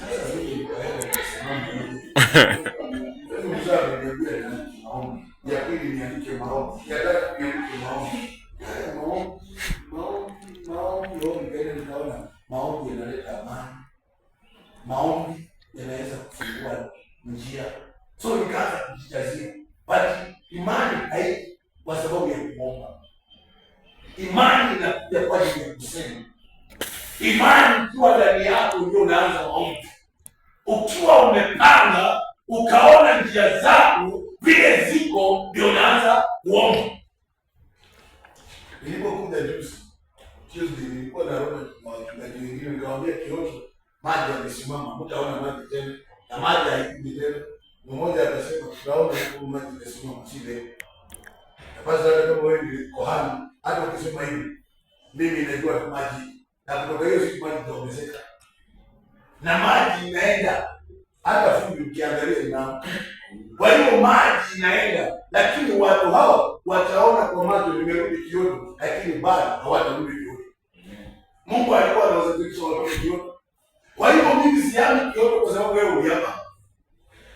Sasa mimi nikaenda kusimama. Mzee akaniambia niandike maombi. Ya pili niandike maombi. Ya tatu niandike maombi. Maombi ndio nikaona maombi yanaleta amani. Maombi yanaweza kufungua njia. So nikaanza kujitazia. But imani hai kwa sababu ya kuomba. Imani inakuja kwa ajili ya kusema. Imani ikiwa ndani yako ndio unaanza maombi. Ukiwa umepanga ukaona njia zako vile ziko ndio unaanza kuomba. Nilipokuja Tuesday nilikuwa na roho na wachungaji wengine nikamwambia Kioto maji yamesimama, mtaona maji tena na maji haikuji tena. Mmoja akasema tunaona huko maji yamesimama sile. Basi hata kama wewe ni kohani, hata ukisema hivi mimi najua maji na kutoka hiyo siku maji itaongezeka. Na maji inaenda hata fundi ukiangalia ina. Kwa hiyo maji inaenda, lakini watu hao wataona kwa macho nimerudi Kioto, lakini bado hawatarudi Kioto. Mungu alikuwa anawasafirisha watu Kioto. Kwa hiyo mimi siami Kioto kwa sababu wewe uliapa.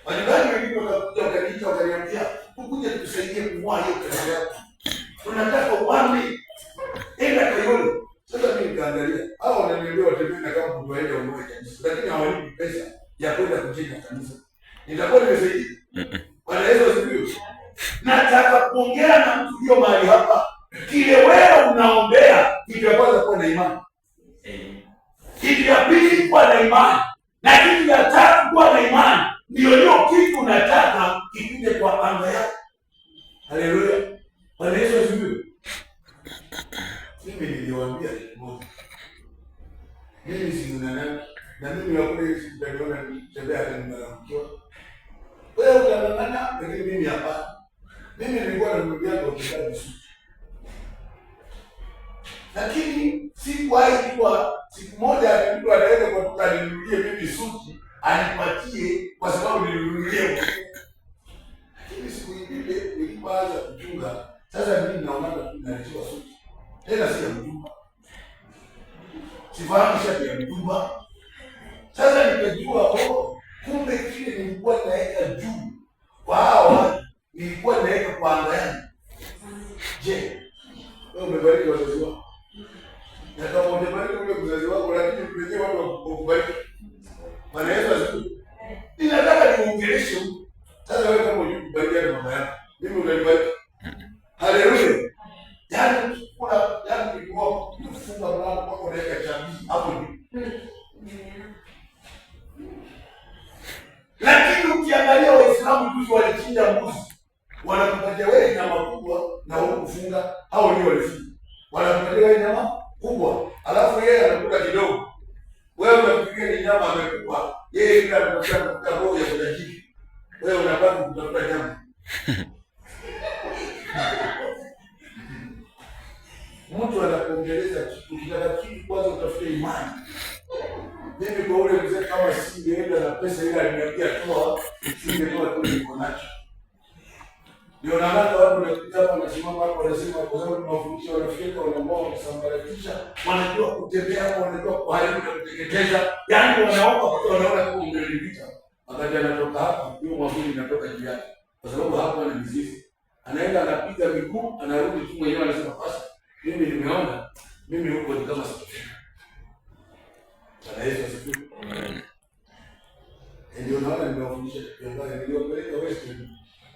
Wajibani wengine wakakuja wakaniita wakaniambia, "Tukuje tukusaidie kumwa hiyo kazi yako. Tunataka uame enda Kayole." Sasa mimi nikaangalia, hao wananiambia watembee na kama mtu aende umoja kanisa, lakini hawanipi pesa ya kwenda kujenga kanisa. Nitakuwa nimesaidia. Bwana Yesu asifiwe. Nataka kuongea na mtu hiyo mahali hapa. Kile wewe na imani. Na kitu cha tatu, kuwa na imani ndio hiyo kitu unataka kipite kwa anga yako. Haleluya. Bwana Yesu asifiwe. Mimi niliwaambia kimoja. Mimi si nani na mimi wakule sitaliona nitembea hata nimekuwa. Wewe unang'ang'ana lakini mimi hapa. Mimi nilikuwa namwambia kwa kitabu suti. Lakini sikuwahi kuwa siku moja mtu anaweza kwa duka ninunulie mimi suti anipatie kwa sababu nilinunulie. Lakini siku ile nilipoanza kuchunga, sasa mimi naona tunaletewa suti. Tena si ya mtumba. Sifahamu shati ya mtumba. Sasa nikajua kumbe kile nilikuwa naweka juu. Wao nilikuwa naweka kwa anga yangu. Je, wewe umebariki wazazi wako? Na kama umebariki ule mzazi wako lakini umejea watu wakubariki. Bwana Yesu asifiwe. Ninataka nimuongeleshe huko. Sasa wewe kama unakubariki na mama yako, mimi unanibariki. Haleluya. Yaani kuna kulikuwa kufunga mlango kwa kuweka jamii hapo ni. Lakini ukiangalia Waislamu juzi walichinja mbuzi. Wanakupatia wewe nyama kubwa na wewe kufunga au ndio walifunga. Wanakupatia wewe nyama kubwa, alafu yeye anakula kidogo. Wewe unafikiria ni nyama amekupa. Yeye kila anataka roho ya kujiki. Wewe unabaki kutafuta nyama. Mtu anakuongeleza kitu kitakacho kwanza utafute imani. Mimi kwa ule mzee kama singeenda na pesa ile aliniambia toa, singetoa tu niko nacho. Ndio naona watu wanakuja hapa wanasimama hapo wanasema kwa sababu tunawafundisha wanafika wanaomba kusambaratisha, wanajua kutembea hapo, wanajua kuharibu na kuteketeza. Yaani wanaomba watu wanaona kama umelipita. Wakati anatoka hapa, hiyo mwavuli inatoka juu yake. Kwa sababu hapo ana mizizi. Anaenda anapiga miguu, anarudi tu mwenyewe anasema basi mimi nimeona, mimi huko ni kama sikufika. Bwana Yesu asifiwe. Ndio naona nimewafundisha kwamba niliopeleka Western.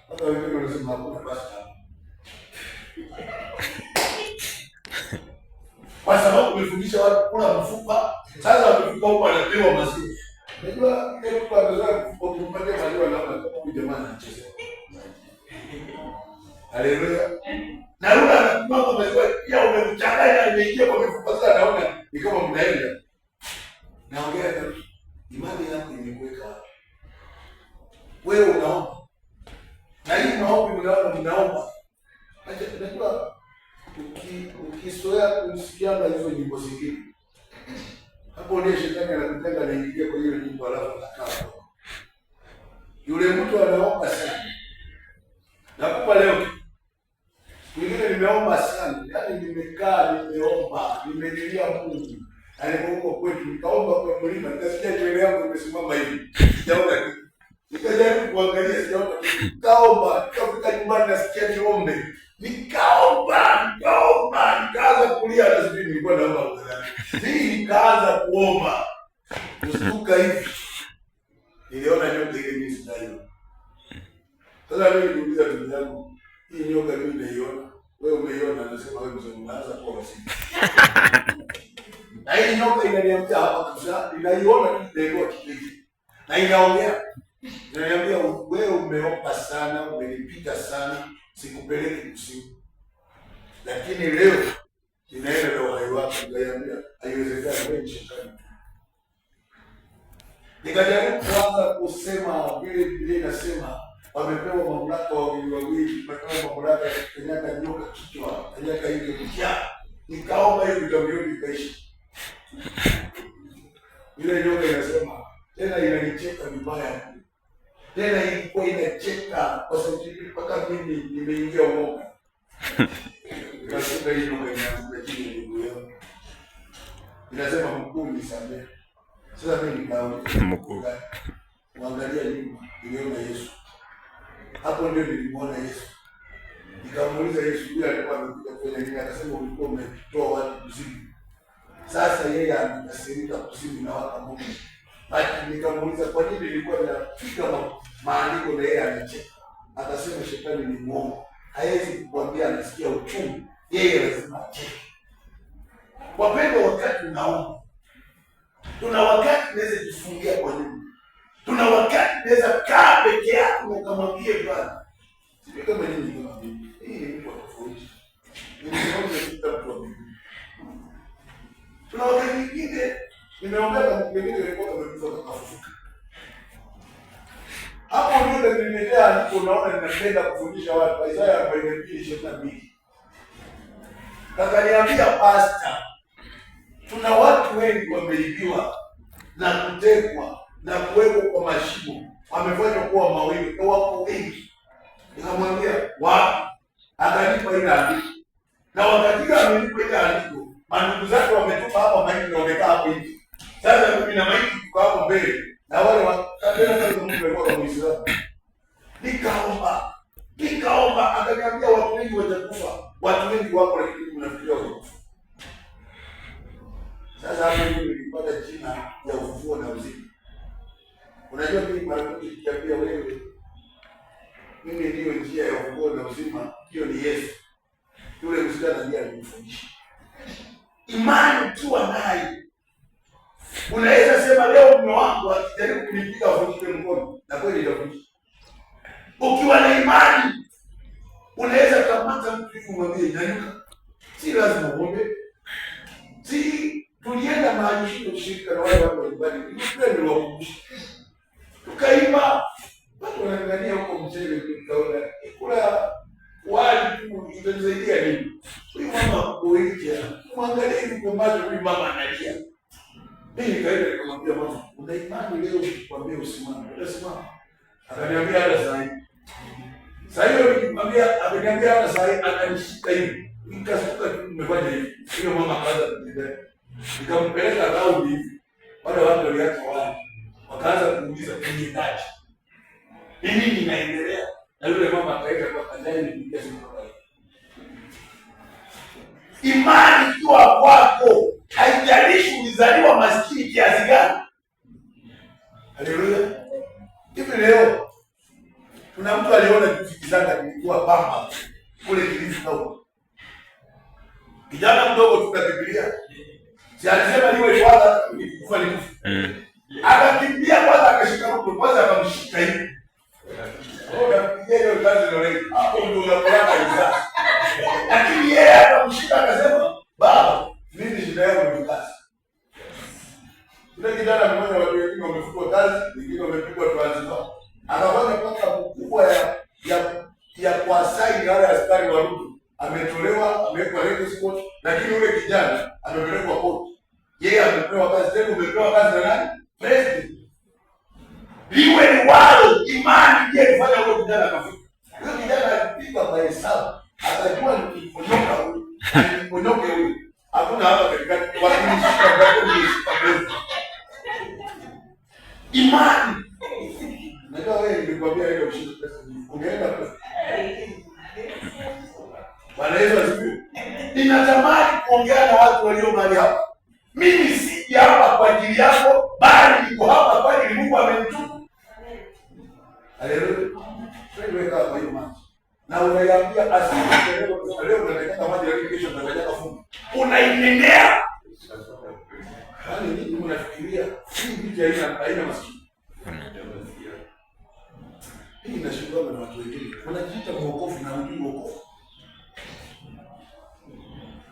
Hata wengine wanasema hakuna basi hapa. Kwa sababu umefundisha watu kula mfupa, sasa wamefika huko wanapewa maziwa. Unajua ile mtu anazoea kumpatia maziwa na huyu jamaa anacheza. Haleluya. Na yule anasimama maziwa pia umemchanganya imeingia kwa mifupa sasa naona ni kama mnaenda. Naongea na imani yako imekuweka wapi? Wewe unaomba. Na hii maombi mnaomba. Unajua ukisoea kusikia hizo nyimbo zingine. Hapo ndio shetani anakutenga na ingia kwa hiyo nyimbo alafu anakaa. Yule mtu anaomba sana. Nakupa leo mwingine nimeomba sana, yaani nimekaa nimeomba, nimelilia Mungu. Alipokuwa kwetu nikaomba kwa mlima, nikasikia nywele yangu imesimama hivi. Sijaona kitu. Nikajaribu kuangalia sijaona kitu. Nikaomba, nikafika nyumbani nasikia niombe. Nikaomba, nikaanza kulia na sisi nilikuwa naomba kwa sababu. Nikaanza kuomba. Kustuka hivi. Niliona nyoka ile mimi sijaiona. Sasa mimi niliuliza ndugu yangu, hii nyoka mimi naiona. Wewe umeiona, anasema wewe mzee unaanza kuwa wasifu. Na hii nyoka inaniambia hapa kabisa, ninaiona tu ndio kipindi. Na inaongea. Inaniambia wewe umeomba sana, umenipita sana, sikupeleke kusini. Lakini leo inaenda na uhai wako, ngayambia haiwezekani wewe shetani. Nikajaribu kuanza kusema vile Biblia inasema wamepewa mamlaka wawili, wamepewa mamlaka ya kukanyaga nyoka kichwa, kanyaga ile mkia. Nikaomba hiyo vitamio vikaisha. Ile nyoka inasema tena inanicheka vibaya. Tena ilikuwa inacheka kwa sababu mpaka mimi nimeingia uoga. Nikasema hiyo nyoka inaanza chini ndugu yangu. Inasema mkuu nisamehe. Sasa mimi nikaanza mkuu. Kuangalia nyuma, niliona Yesu. Hapo ndio nilimwona Yesu. Nikamuuliza Yesu, yule alikuwa amekuja kwenye nini? Akasema ulikuwa umetoa watu kuzimu. Sasa yeye anakasirika kuzimu na waka Mungu. Hata nikamuuliza kwa nini nilikuwa ninafika maandiko na yeye anacheka. Akasema shetani ni mwongo. Hawezi kukwambia anasikia uchungu. Yeye lazima acheke. Wapendwa, wakati unaomba Tuna wakati unaweza kujifungia kwa nyumba. Tuna wakati unaweza kaa peke yako ukamwambie Bwana. Sio kama nini kama mimi. Hii ni mtu tofauti. Ni mtu wa Mungu. Tuna wakati mwingine nimeongea na mtu mwingine alikuwa amekufa kafufuka. Hapo ndio niliendelea hapo, unaona ninapenda kufundisha watu Isaya 42:22. Akaniambia pastor, tuna watu wengi wameibiwa na kutekwa na kuwekwa kwa mashimo, wamefanywa kuwa mawili, na wako wengi. Nikamwambia wapi? Akanipa ile andiko, na wakati amenipa ile andiko, mandugu zake wametoka hapa maiti na wamekaa hapo hivi. Sasa mimi na maiti tuko hapo mbele na wale wakatenda kazi Mungu alikuwa kwa Muislamu. Nikaomba, akaniambia watu wengi watakufa. Watu wengi wako lakini mnafikiria wao. Sasa hapo ndio nilipata jina ya ufufuo na uzima. Unajua mimi mara nyingi nikiambia wewe mimi ndio njia ya ufufuo na uzima, hiyo ni Yesu. Yule msichana ndiye alinifundisha. Imani tuwa nayo. Unaweza sema leo mume wangu akijaribu kunipiga avunjike mkono, na kweli itavunjika. Ukiwa na imani unaweza kamata mtu kumwambia nyanyuka. Si lazima uombe. Si tulienda mahali hiyo kushirika na wale watu wa ibada. Ndio wakumbusha. Tukaimba. Watu wanaangalia huko mzee tukaona kula wali tu itasaidia nini? Huyu mama kuoitia. Muangalie yuko macho huyu mama analia. Mimi nikaenda nikamwambia mama, una imani leo nikwambie usimame. Utasimama. Akaniambia hata saa hii. Sasa hiyo nikamwambia, ameniambia hata saa hii, akanishika hivi. Nikasuka tu nimefanya hivi. Hiyo mama akaanza kuniambia. Nikampeleka raundi hivi. Wale watu waliacha wale. Wakaanza kuuliza kinyetaji. Nini inaendelea? Na yule mama akaenda kwa kanjani nipigia simu kwa hiyo. Imani ikiwa kwako, haijalishi ulizaliwa maskini kiasi gani. Haleluya. Hivi leo kuna mtu aliona kizanga kilikuwa pamba kule Kilifi huko. Kijana mdogo tu na Biblia. Si alisema niwe kwanza nikufa nikufa. Akakimbia kwanza akashika mtu kwanza akamshika hivi. Ndio kazi ndio hapo ndio unapata hizo. Lakini yeye akamshika akasema, "Baba, mimi shida yangu ni kazi." Yule kijana mmoja watu wengine wamefukua kazi, wengine wamepigwa transfer. Anafanya paka mkubwa ya kuasaini wale askari wa Ruto. Ametolewa, amewekwa record spot, lakini yule kijana amepelekwa court. Yeye amepewa kazi, tena umepewa kazi na nani? President. Liwe ni wao, imani ndiye ilifanya yule kijana akafika. Yule kijana alipigwa kwa hesabu, akajua nikiponyoka huyu, nikiponyoka huyu. Hakuna hapa katikati wakinishika kwa kushika. Imani. Najua wewe nilikwambia ile ushindi pesa nyingi. Ungeenda pesa. Bwana Yesu asifiwe. Ninatamani kuongea na watu walio mahali hapa. Mimi siji hapa kwa ajili yako, bali niko hapa kwa ajili Mungu amenituma. Haleluya. Wewe kaa kwa hiyo maji. Na unaiambia asije leo unataka maji lakini kesho unataka fungu. Unainenea. Yaani nini unafikiria? Hii vitu haina masikio. Hii inashindana na watu wengine. Wanajiita mwokofu na hujui wokovu.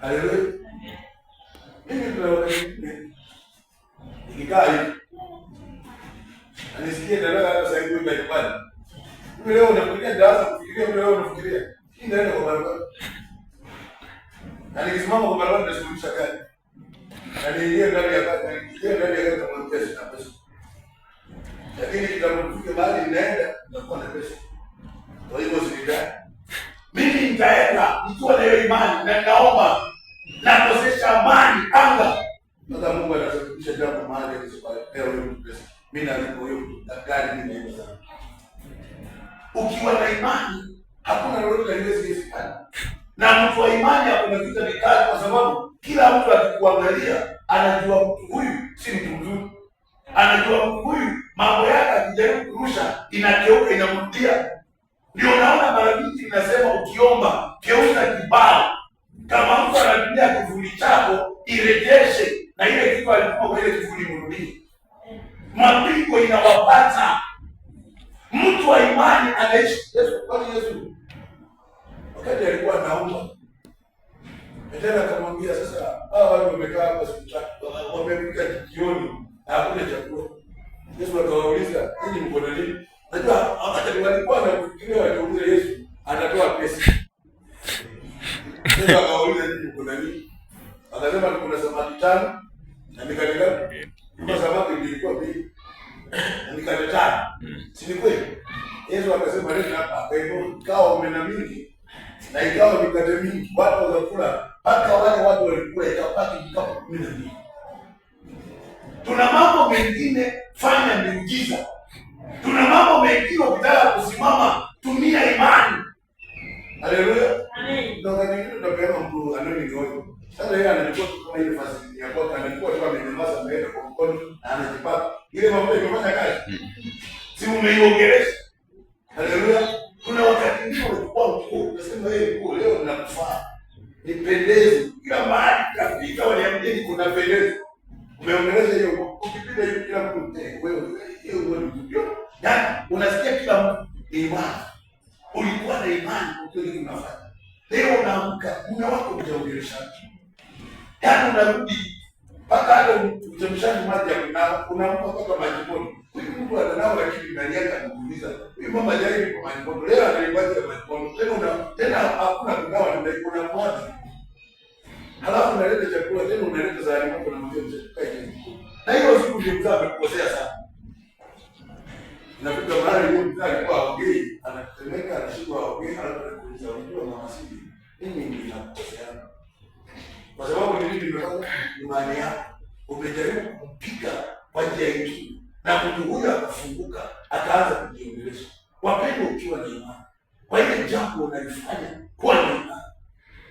Haleluya. Mimi ndio wakati nikikaa hivi. Anisikie ndio hata sasa hivi ndio nyumbani. Mimi leo nakuja darasa kufikiria, leo unafikiria. Hii ndio kwa barabara. Na nikisimama kwa barabara nashughulisha gari. Na niingie ndani ya gari, niingie ndani ya gari kama pesa na pesa. Lakini kitamfika mahali ninaenda nakuwa na pesa. Kwa hivyo sikidai. Mimi nitaenda nikiwa na hiyo imani na naomba na kosesha amani anga. Sasa Mungu anasababisha jambo mahali akisipeleka wewe pesa. Mimi nalipo hiyo daktari mimi naenda sana. Ukiwa na imani hakuna lolote linalowezekana. Na mtu wa imani hakuna vita vikali kwa sababu kila mtu akikuangalia anajua mtu huyu si mtu mzuri. Anajua mtu huyu mambo yake akijaribu kurusha inageuka inamrudia. Ndio naona mara nyingi ninasema ukiomba geuza kibao. Kama mtu anatumia kivuli chako irejeshe na ile kitu alikuwa kwa ile Mtakatifu limrudie. Mapigo inawapata. Mtu wa imani anaishi Yesu. Kwani Yesu wakati alikuwa anaomba, Petro akamwambia, sasa hawa watu wamekaa hapa siku tatu, wamefika jioni na hakuna chakula. Yesu akawauliza, "Ninyi mko na nini?" Najua wakati walikuwa wanafikiria waulize Yesu atatoa pesa. Yesu akawauliza, "Ninyi mko na nini?" Akasema, "Kuna samaki 5 na mikate 3." Kwa sababu ilikuwa mbili na mikate 5. Si ni kweli? Yesu akasema, "Leo hapa ikawa omena mingi na ikawa mikate mingi, watu wakakula mpaka wale watu walikula ikapaki vikapu 12." Tuna mambo mengine, fanya miujiza. Tuna mambo mengine, ukitaka kusimama tumia imani. Haleluya. Amen. Ndio ngani tunapeana mtu anoni ngoyo. Sasa yeye anachukua kama ile fasi ya kwake, anachukua tu amenyamaza mbele kwa mkono na anajipaka. Ile mambo imefanya kazi. Si umeiongelesha. Haleluya. Kuna wakati mwingine unachukua mkuu, unasema yeye mkuu leo ninakufaa. Nipendeze. Kila mahali trafiki waliambia ni kuna pendeza. Umeongelesha hiyo ukipita hiyo kila mtu wewe hiyo ndio. Yaani unasikia kila mtu imani. Ulikuwa na imani kwa kile unafanya. Leo unaamka, mume wako hujaongelesha. Yaani unarudi mpaka hata uchemshaji maji ya kunawa, unampa mpaka maji moto. Huyu mtu ananawa lakini ndani yake anakuuliza, "Huyu mama jari kwa maji moto, leo ananipatia maji moto." Tena hakuna kunawa, kuna mwazi. Halafu unaleta chakula tena unaleta sahani moto na mzee mchakae chini. Na hiyo siku ndio mzee amekukosea sana. Inafika mahali yule mzee alikuwa haongei, anatemeka, anashindwa haongei, anakuuliza, "Unajua mama sisi, mimi ninakukosea." Kwa sababu nini nimefanya? Imani yako. Umejaribu kumpika kwa njia nyingine na mtu huyo akafunguka, akaanza kujiongelesha. Wapendwa, ukiwa na imani, kwa ile jambo unalifanya kuwa na imani.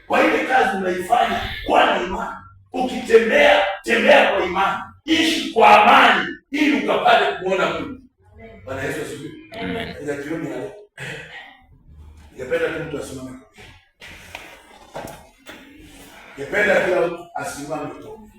Kwa ile kazi unaifanya kuwa na imani. Ukitembea, tembea kwa imani. Ishi kwa amani ili ukapate kuona Mungu. Bwana Yesu asifiwe. Amen. Ila jioni ya leo ningependa tu mtu asimame. Ningependa kila mtu asimame tu.